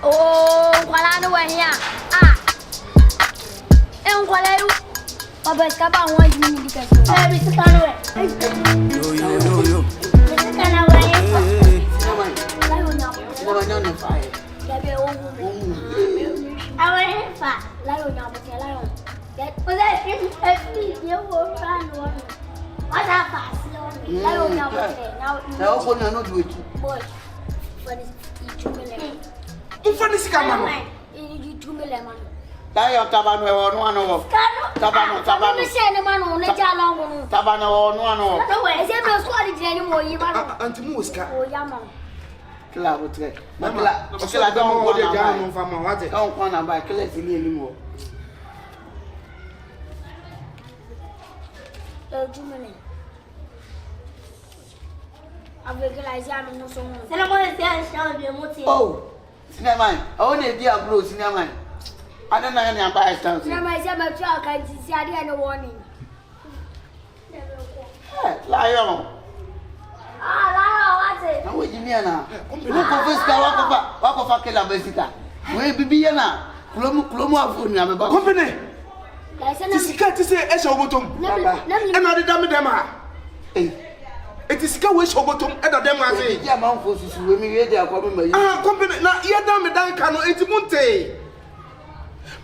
Oh, kwala no wa here. Ah. Kwala you. Baba skaba won di mi dikes. Eh, bi skano we. Yo. Skana wa ye. Never known if I. Gabe o wu. Awe fa. La yo nya mo te la yo. Get o le FP ye wo ran wo. What a pass. La yo nya mo te. Now go na no do it. Boy. For this 2 million. Ufani sika mama. You 2 million man. Tayo tabano ono ano. Tabano. Me say ne manu ne jala ngunu. Tabano ono ano. So we say me so adi jeni mo yi ba no. Anti mu sika. O ya ma. Kila botre. Kila don go de jara mo fama wate. Don ko na ba kila si ni mo. Jumene. Avegela ya me no so mo. Se na mo se show de mo ti. Oh. Sinema. O ne dia bro sinema. I don't know any about it. Sinema se ma twa kan ti si ade na warning. Lion. Lion what it? Na we jimia na. Ko fiska wako fa kila besita. We bibi na. Kulomu afu ni ameba. Company. Tisika tise esha obotom. E na de dam dem a. Etisika we esha obotom e da dem a se. Ya ma nfo susu we mi we de akwa me mayi. Company na ye dam dan ka no etimunte.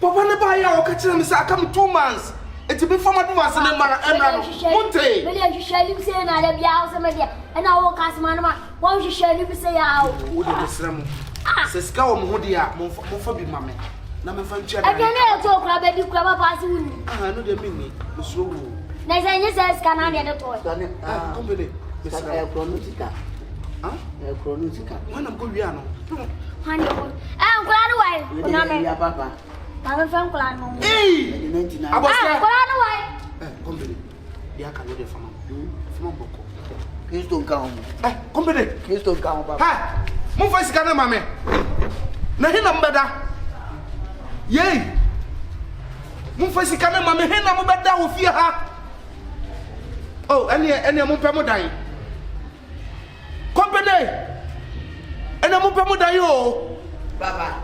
Papa ne ba ya o ka kire me say aka me 2 months. Eti be former do was ne mara enra no. Munte. Me le shishali bi say na da bia o se me dia. E na wo kasma no ma. Wo shishali bi say ya o. Wo de sra mu. Se sika wo mo ho dia mo fa bi mame. Na me fa ntwa da. E de na e to kura be di kura ba pass wuni. No de minni. Mo so wo. Na say nye say ska na de to. Company. Sika e chronotica. E chronotica. Wanam go wi ano. Hani ko. Nkura no wai. Na me. Ya papa. Ka me fa nkura no. Aboska. Nkura no wai. Company. Dia ka no de fama. Fama boko. Kristo nka ho. Company. Kristo nka ho papa. Ha! Mo fa sika na mame. Na hina mbeda. Yey. Mo fa sika na mame hina mo beda wo fie ha. Oh, ene mo pɛ mo dan. Company. Ene mo pɛ mo dan yo. Papa.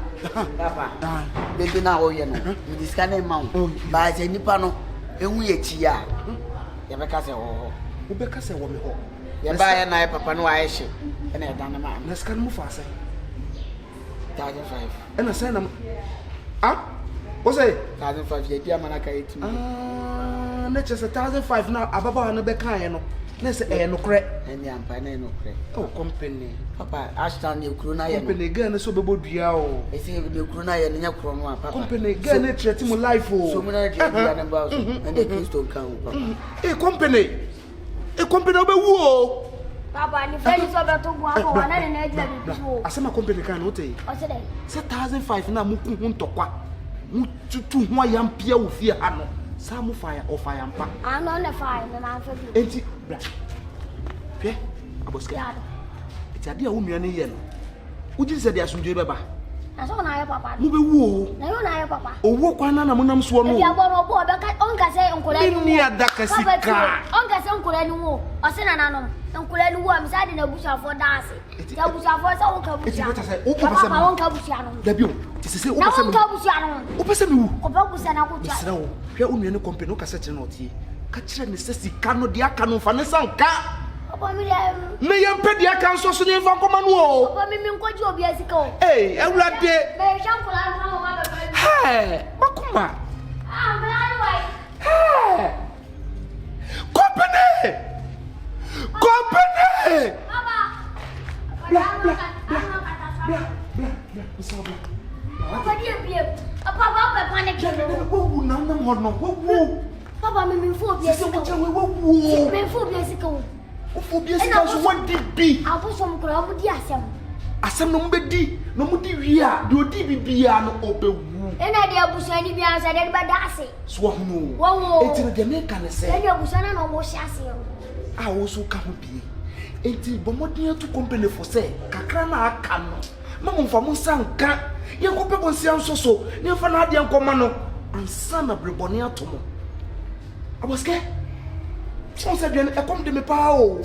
Bebe na wo ye no. Mi diska na ma wo. Ba je nipa no ehu ye chi ya. Ye be ka se ho. Wo be ka se wo me ho. Ye ba ye na papa no wa ye hye. Ene dan na ma. Na ska no mo fa se. 1,500. Ena se na Wo say 1,500 ye dia mana ka eti. Na chese 1,500 na ababa na be kan ye no. Na se no kre. Eni ampa na no kre. Oh, company. Papa, ashtan ye kru na ye no. Company girl na so bebo dua o. Ese ye kru na ye nya kro no papa. Company girl na treat mo life o. So mo na dia na ba so. And the Kristo kan o papa. Company obe wu o. Papa ni fe ni so be to bu ako wa na na dia bi so. Asema company kan no tey. O se dey. Se 1,500 na mu ku hu ntokwa. Mu tutu hu ayampia wo fie ha no. Sa mu fire o fire ampa. No na fire na fa bi. Enti bra. Hwe aboska. Eti ade a wo nua ne ye no. Uji se de asundwe beba. Na so na ye papa. Mu be wu o. Na yo na ye papa. Owo kwa na mu nam so no. E bia no bo be ka on ka se nkola ni. Ni adaka sika. On ka se nkola ni wo. O se na nanom. Nkola ni wo am sa de na bushafo dance. Ya bushafo se wo ka busha. Eti beta se o pese me. Papa won ka busha no. Da bio. Ti se o Na pese won me. ka busha no. O pese me wu. O ba busha na ko Sira wo. Hwe o nua ne company o ka se kire na otie. Ka kire ne se sika no de aka no fa ne sanka. Papa mi dem. Me yam pe de aka nso so ne fa nkoma no o. Papa mi nkoji obi asika o. Ewurade. Be shampola no ma ba ba. Makuma. Me ani wai. Company. Papa. Papa dia biem. Papa panik. Wo na hono. Wo. Papa mi fo obi asika. Wo. Me fo obi asika o. Wo bi asika so what did be? Abosom kura obi di asem. Asem no mbe di, no mu di wi a, de odi bibia no obewu. Ena de abusani bia sa de ba dase. So hono. Wo. Enti no de me ka ne se. De abusana no wo hyase o. A wo so ka ho bi. Enti bomodin to company for say, kakra na aka no. Mama mfa mo sanka. Ye ko pe bonsia nso so. Ne fa na ade nkoma no. Ansa na brebone atomo. Aboske. So say de e kom de me pa o.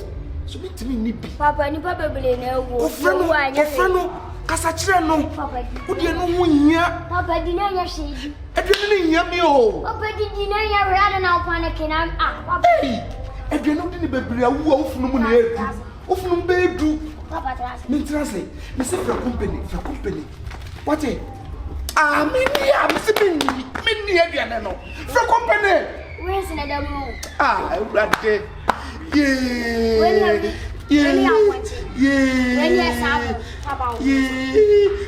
So me timi ni bi. Papa ni papa bele na wo. Ofrano kasa kire no Papa wo de no ho hia Papa di na ya shedi aduane ni hia mi o Papa di na ya rada na upana kina Papa aduane wo de bebre awu ofunu mu na edu ofunu be edu Papa trust me trase me se fra company what it me se me aduane no fra company where's in the room brother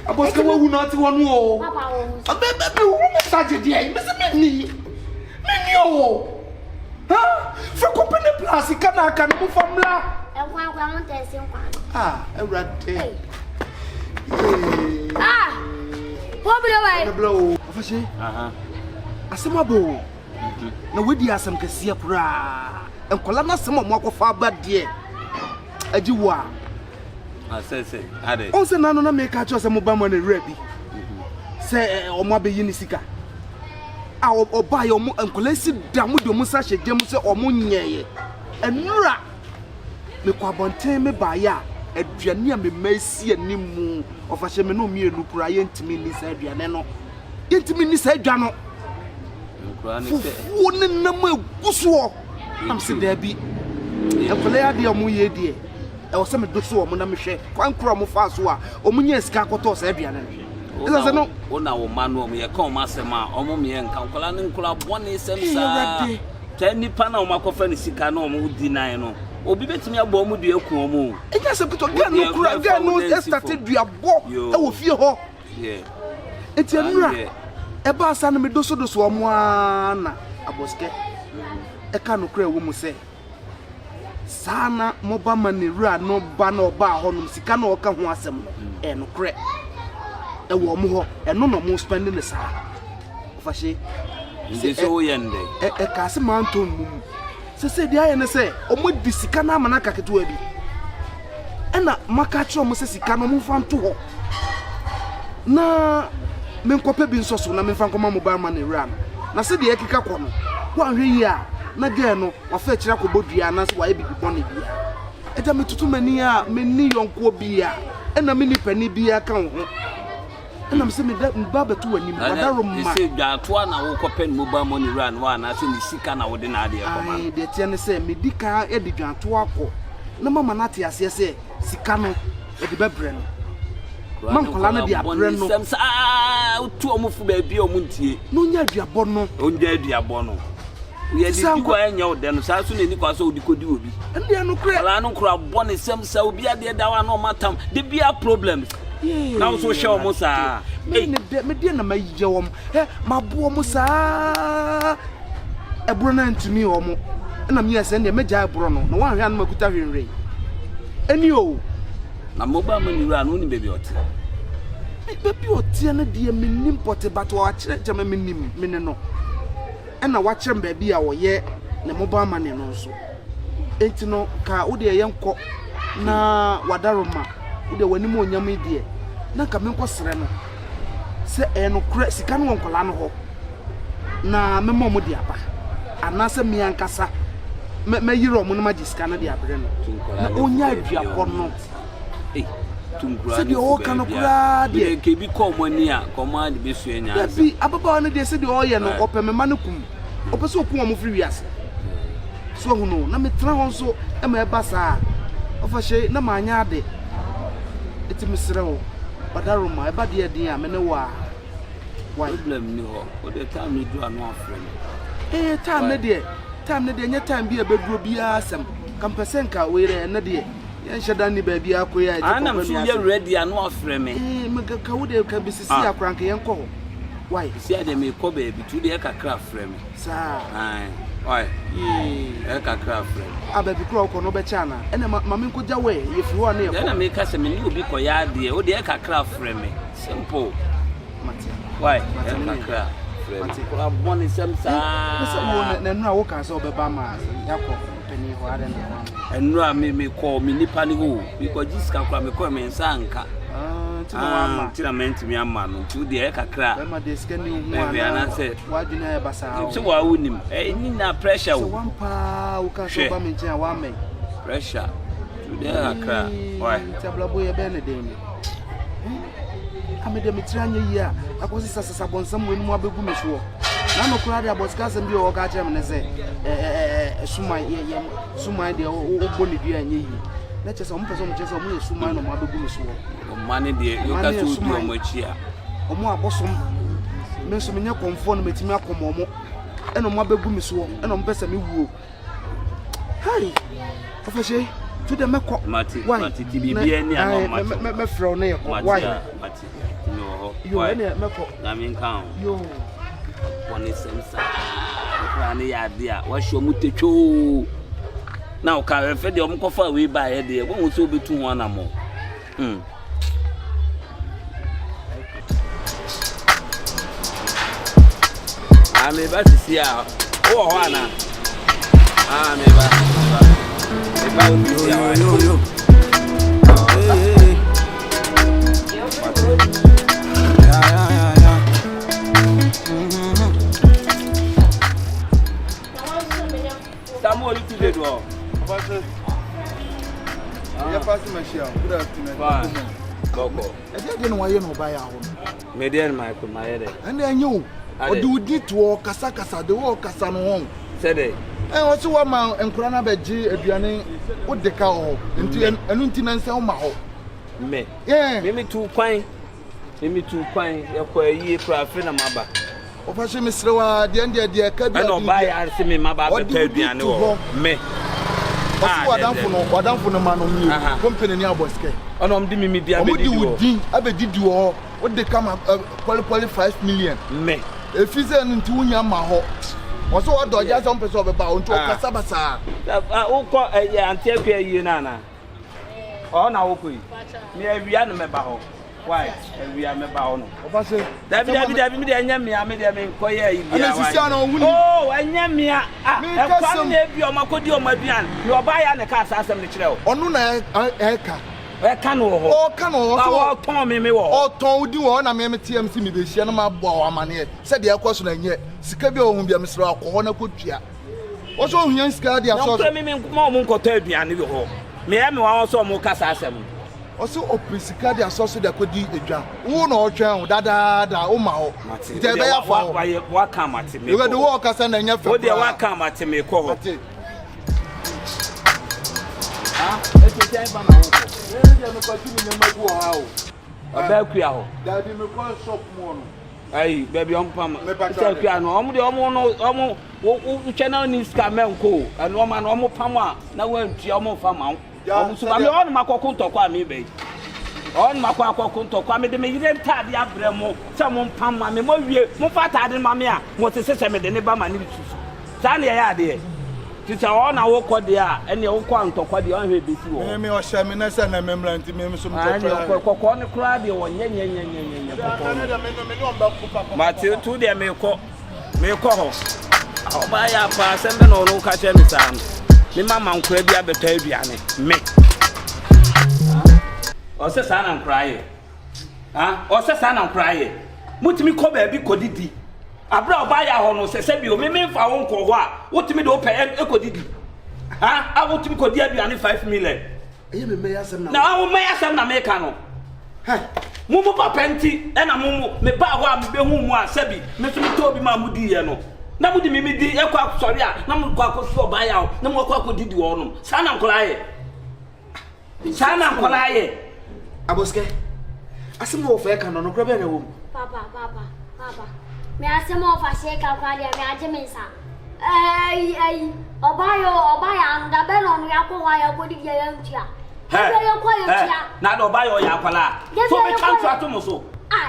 Aboska wo not one o. Papa wo. Abebe wo message dey. Me se me ni o. Ha? For company plus kana kana mu famla. Enkwa mo tese nkwa. Ewrade. Poblo Na blow. Ofashi. Asemabo. Na wedi asem kese kura. Enkola na asem mo akwafa abade. Ajiwa. Say ade. On se nanu na make a choose mo ba mo na rebi. Say omo abeyi ni sika. Oba yo mo enkola si da mo do mo sa hyeje mo se omo nyeye. Enura me kwa bonten me ba ya aduane a me masi animu ofahye me no mienu kura ye ntimi ni sa aduane no. Ye ntimi ni sa adwa no. Nkura ni se. Wo ne nam aguso. Am se da bi. Enkola ya de omo ye de. E wo se me do so omo na me hwe. Kwan kura mo fa so a omo nya sika akoto sa aduane no. Esa se no wona wo ma no ye kan ma sema omo me nka nkola ne nkura bone sem sa. Ta nipa na o makofa ni sika na omo di nan no. Obi betimi abo mu dua ku omo. Enya se pito dia no kura dia no started dua bo e wo fie ho. Enti anura e ba asa na me doso omo ana aboske. E ka no kura wo mu se sana moba manira no ba na oba honum sika na o ka ho asem no e no kura e wo mo ho e no mo spending the sa. Ofashe Ndi so yende. E ka se manto mum. Se dia ye ne se o mo di sika na amana kaketo abi. E na maka cho mo se sika no mo fa nto ho. Na me nkope bi nso so na me fa nkoma mobile money ran. Na se dia kika kɔ no. Wa hwe yi a na ge no wa fa kira ko bodua na se wa ye bibi bɔne bia. E da me tutu mani a me ni yonko bia. E na me ni pani bia ka ho. Na me se me ba betu wani madaro ma se dwato na wo kopen mobile money run wa na se ni sika na wo de na ade e koma ai de tie ne se me dika e de dwato akọ na mama na te ase se sika no e de bebre no man kola na de abre no sem sa utu omufu ba bi omuntie no nya aduabo no onja aduabo no ye di ko enya o de no sa so ne ni kwa so odikodi obi ende no kra ala no kra bone sem sa obi ade da wa no matam de bia problems now so show mo sa me de na mayije wom mabo mo sa ebro na ntumi wom na me yese ne meja ebro no na wan hwa no makuta hwenre eni o na mobile money run no ni baby oti baby oti na de menim pote bato wa kire jama menim mene no na wa kire baby a wo ye na mobile money no so enti no ka wo de ye nko na wadaroma wo de wani mo onyam die na ka me nko sere no se no kura sika no nkola no ho na me mo di aba anase me ankasa me yiro mo no ma sika na di abre no na onya aduakọ no tunkura se di o kan kura de ke bi ko mo ni a ko ma de be su enya ya bi ababa no de se di o ye no opeme ma no kum opese okum mo firi wiase so hu no na me tra ho so e ma e ba sa ofahye na ma anya ade eti mesere ho badaroma eba de din a me ne wa problem ni ho o de time ni do anu afre time ne de nya time bi e beduro bia asem kampesen ka were ne de ye nheda ni ba bia akoya je ana mfu ye ready anu afre me me ka wo de ka bisisi akranka ye nko ho why si ade me ko ba bi tu de kakra afre me sa ai oi kakra afre ababi kro ko no be chana ene mama nko jawe ye fi ho na ye ko na me ka se me ni obi ko ya de o de kakra afre me simple mate why kakra mate ko abone sem sa se mo na nu a wo ka se obeba ma yakọ peni ho ade na enura me ko me nipa ni ho because jiska kra me ko me nsa nka tina menti mi amma no tu de kakra be ma de skani hu ana se waduna e basa so wa unim ni na pressure so one pa wo ka so ba me ntia wa me pressure tu de kakra why tabla boy e be ne de ni amede metranya yi a akosi sasa bonsam wenu mu abegu me so na no kura de ABOSK3 bi o ka kire me ne se suman ye suman de o boni bi anya yi na chese mo pese mo chese mo ye suman no mo abegu me so o mane de yo ka so du o mo chi a o mo abosom me so me nya konfo no metimi akomo mo eno mo abegu me so eno mo pese me wuo hai ofashe to the meko mati bibia ni ano mati me fro na ye why mati no yo ene meko na me nkan yo woni semsa kwa ni ya dia wa hwo mutetwo na o ka refe de o mkofa we ba ye de won so betu ho na mo ame ba sisi a o ho ana ame ba o sisi a yo Samuel today do. Ya pass machine. Good afternoon. Fine. Boko. e dey no waye no ba ya ho Me dey my ko my dey. and enyo o do di to kasa de wo kasa no ho Say dey. o so wa ma enkura na be gi aduane o de ka ho nti enu nti na nsa o ma ho Me. yeah Me tu kwan. Me tu kwan e ko yi kura fe na maba. o fa she misrewa de ka bi E no ba ya se me maba be pa aduane wo. Me. o so wadanfo no ma no mi company ni ABOSK Ono mdi mimi bia be di wo. o mo di wudi abedidi wo o de kama qualify 5 million Me. e fi se nti wunya ma ho o so wa doja so mpe so be ba o nti o kasa basa O ko ante akwa yi na na. O na wo ko yi. Me awia no me ba ho. Why? Awia me ba ho no. o fa se Dabi me de anya me ame de me koye yi bia. ana sisi ana wuni Oh, anya me a. E kwa na ebi o makodi o maduan. Me oba ya ne ka asasem ne kire o. onu na eka E ka no ho. o ka no Ba so wo ton me wo. o ton udi wo na me TMC me be hia na ma bo o amane se de ekoso na nye sika bi o hu bia misra akọ na kotua o so hu yan sika de aso so me mo nkoto aduane bi ho. Me ya me wa so mo kasa asem. o so o prisika de aso so de kodi edwa wo na o twen o dada o ma ho te be ya fa wa ka mate me. e we de wo kasa na nya fe O de wa ka mate me ko ho. e te tai ba na wo ko e de me ko timi nyama gu ha o Aba kuya ho. daddy me ko shop mo no Ai baby on pam. Se kuya no omo de omo no omo wo channel ni ska men ko. Anu omo na omo pam a na wa ntua omo fa ma. Omo so ba me on makoko ntokwa me be. On makoko ntokwa me de me yire ntade abre mo. Se mo pam ma me mo wie mo fa tade ma me a mo se se me de ne ba ma ni tusu. Sa na ya de. Tita ona wo kode a ene wo kwa ntokwa de on hwe besi wo. Me o sha me na sa na memra nti me so mtokwa. Kokko ne kra de wo nye. Mate tu de me ko ho. Oba ya pa sembe no no ka che me sam. Me mama nkra bi abeta aduane. Me. O se sa na nkra ye. O se sa na nkra ye. Mutimi ko ba bi kodidi. Abra oba ya ho no se bi o me fa wo nko ho a wotimi de o pe ekodidi. A wotimi kodi aduane 5 million. e me ya sem na Na wo me ya sem na me ka no. Mumu papa nti e na mumu me ba ho a me be hu mu a sabi me so me to bi ma mudi ye no na mudi me di e kwa sori a na mu kwa ko so ba ya o na mu kwa ko didi wo no sa na nkola ye ABOSK asem wo fa ka no kra be na wo Papa. Me asemo fa sheka kwa dia me aje mensa. Obaya anda be no ya ko wa ya ko di ya ntia. Na do ba yo ya kwala so be contract mo so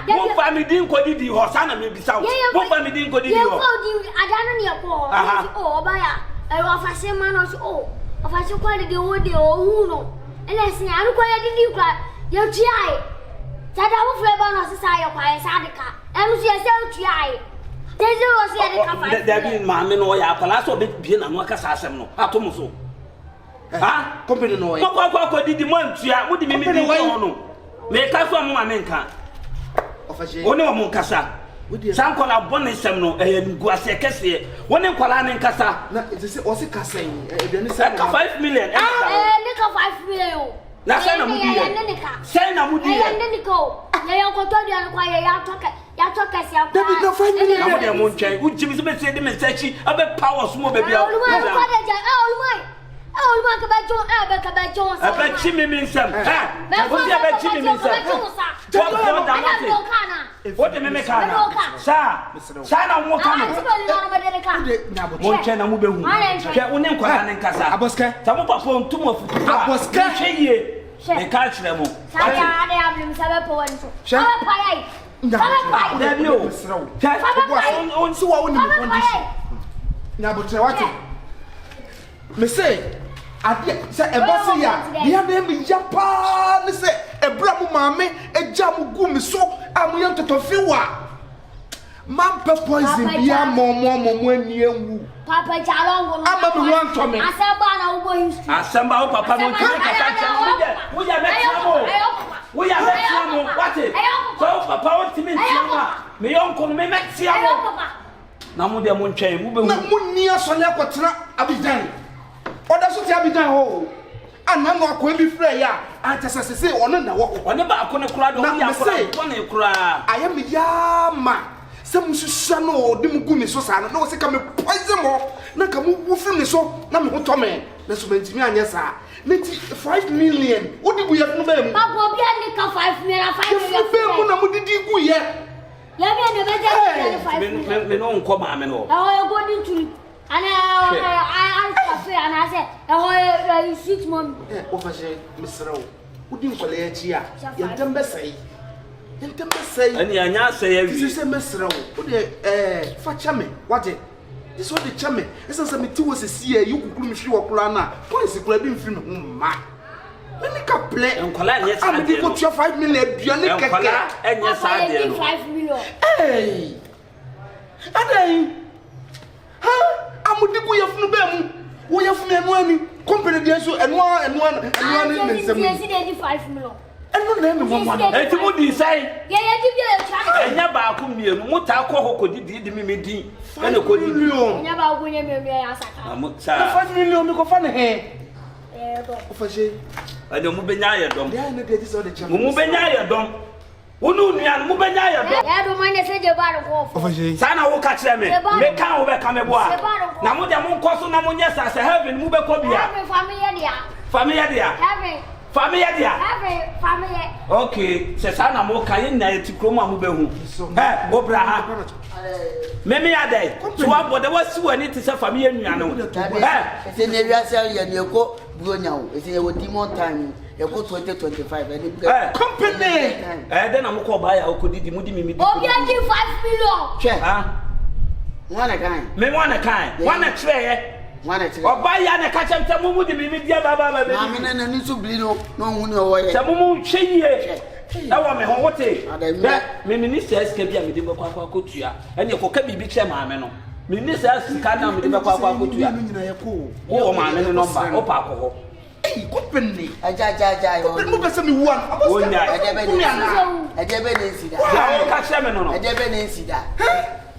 mo family din ko didi ho sa na me bisa wo mo family din ko didi ho ye ko di adano ne ko obaya wa fa shema no so o fa shi kwa di wo de o hu no ele sin aru ko ya didi kwa ya ntia ai tada wo fle ba no sisa ya kwa ya sadika enu si ya se ntia ai teje wo si ya de ka fa da bi ma me no ya kwala so be bie na no aka sa asem no atomo so company no mo kwa didi mo ntua wo di me di ho no me ka so mo ma me nka ofashe woni mo nkasa san kola bone sem no ngu ase kese woni kola ne nkasa na se o se kasen e bi se ka 5 million ne ka 5 million na sai na mudi ye sai na mudi ye ne ko ya ko to dia kwa ya to kesi akwa David no 5 million na mo de mo ntwen ujimi se be se de me sechi abe power so mo be bia olumai kwa de ja olumai ka ba jon ka ba jon sa abe chi mi nsam ha wo dia be chi mi nsam what the me ka na sa na mo ka no mo ntwen na mo be hu hwe wo ne nkwa na nkasa Aboska ta mo papa ntum afutu Aboska hwe yie me ka kire mo sa ya de ablim sa be po won so aba pai da bi o ta on so wa woni me condition na botre wate me say ade say e boss ya ya na me ya pa me say e bra mu maame e ja mu gu me so amu ya totofiwa man pe poison bia mo ani enwu papa jalongo no ama me wan to me asamba na ubo history asamba o papa mo kire kasa cha wo ya metia mo wate so papa o timi ntia mo me yonko me metia mo na mo de mo ntwen mo be hu na mo ni asone akotena Abidjan oda so ti Abidjan ho ana mo akọ bi frɛ ya antasasese ono na wo one ba akọ ne kura do ya kura one kura aye me ya ma se mususha no de mu gu me so sa no wo se ka me poison mo na ka mu wu firi me so na me ho to me na so bentimi anya sa neti 5 million wo di bu ye no be mu papa obi ani ka 5 million 5 million be mu na mu didi gu ye ya be ne be ja 5 million me no nko ma me no e golden tulip ana I cafe ana say e 6 months o fa je misrawo wo di nkole ya chi a ye ntembe sai ani anya say ya wi se misrawo wo de fa chame wate this what the chame esa se meti wo sesi e yukukuru mi hwi wo kula na police kula bi mfiri me ma me ka ple enkola anya sa de ko 5 million aduane keke enkola anya sa de no 5 million hey adai ha amudi ku yefunu be mu wo yefunu enu ani company de so enu ni nsem yes dey 5 million enu na me mo enti mo di sai ya di bi e twa enya ba ko mienu mo ta ko hoko di me din ene ko di nya ba ko nya me ya saka mo sa 5 million mi ko fa ne he do o fa je ade mo benya ye dom ya ne de this all the chame mo benya ye dom wonu nuan mo benya ye dom ya do man se je ba ko o fa je sana wo ka kire me ka wo be ka me bo a na mo de mo nkoso na mo nya sa heaven mo be ko bia family dia okay se sana mo ka yin na eti kroma mo be hu obra ha meme ya dai so wa bode wasi wani ti se family nuan no se ne wiase ya ne ko buonya wo se wo demon time ya ko 2025 ani company de na mo ko ba ya ko didi mo di mimi di obi adi 5 million che wana kan me wana kan wana kire ye wana tire oba ya ne ka chemta mu di mimi dia ba be ma me na ni so bli no hu ni owo ye se mu hweye ewa me ho wote me minister SK bia me di kwa kotua ene ko ka bibi kire ma me no minister SK na me di kwa kotua wo ma me no number o pa ko ho company aja company mo pese mi wan wonya ejebe ne nsida ya ka kire me no ejebe ne nsida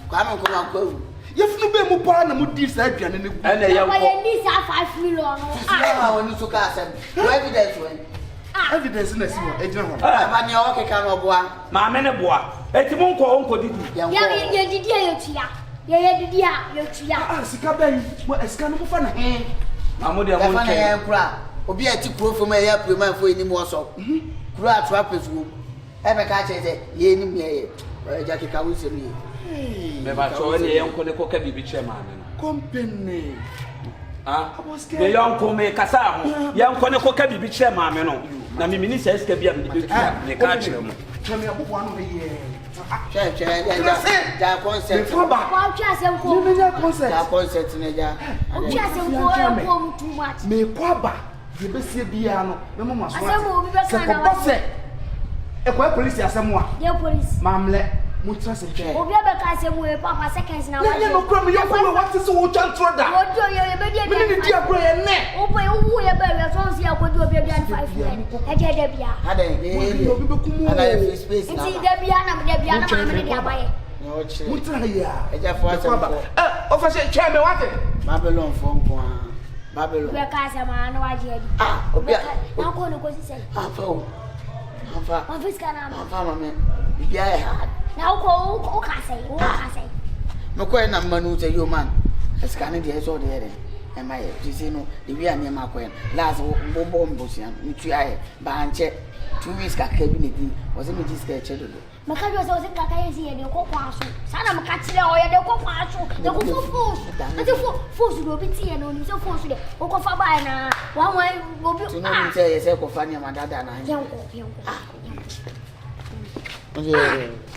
kwa me ko ma ko yefunu be mu pa na mu di sa aduane ne gu ene ye wa ye ni sa 5 million ah woni so ka asem evidence when evidence na si wo ejina ho ama ne o keka no boa ma me ne boa eti mo nko didi ya ye didi ye didi ye tua sika ben mo esika no fa na he ma mo de mo fa na nke ye kura obi ati kuro fo ma ye prema fo ni mo so kuro atwa pesu e be ka che se ye ni me ye ja keka wo se mi me ba cho ne yanko ne ko ka bibi kire ma me no company me yanko me kasa ho yanko ne ko ka bibi kire ma me no na me minister SK bia me bibi me ka kire mo chame abubu anu ye ja concept me ba kwa twa se ko me nya concept ja concept ne ja o twa se ko too much me kwaba ye besie bia no me mama so asemo obi be kana wa se e kwa police asemo a ye police mamle mo tra se che obi be ka se mo e papa seconds na wa ye no kro me ye ko what is so chan troda o do ye be dia me ni dia bro ye ne o boy o ye be we so si akodi obi bia 5 million e je de bia ada obi be kumu ada free space na nti de bia na ma me de abaye no che mo tra ya eja fo asem ko o fa se che me wate Babylon fo nko Babylon we ka se ma na wa je di obi na ko no ko si se fa o One face can have. Mama, yeah. Now go, Cassie. No, quite a man who say you man. Scanning the head or the head. And my, you see, no, the way I near my queen. Last bomb Bosian, you try, Banche, 2 weeks Akaebenezer was in this sketch. Maka was in Kyekyeku and you go pass. Sana catching or you go pass. You go force. And you force will be tea and only so force. Go for by now. One way will be to know say yourself of funny, my dad and I.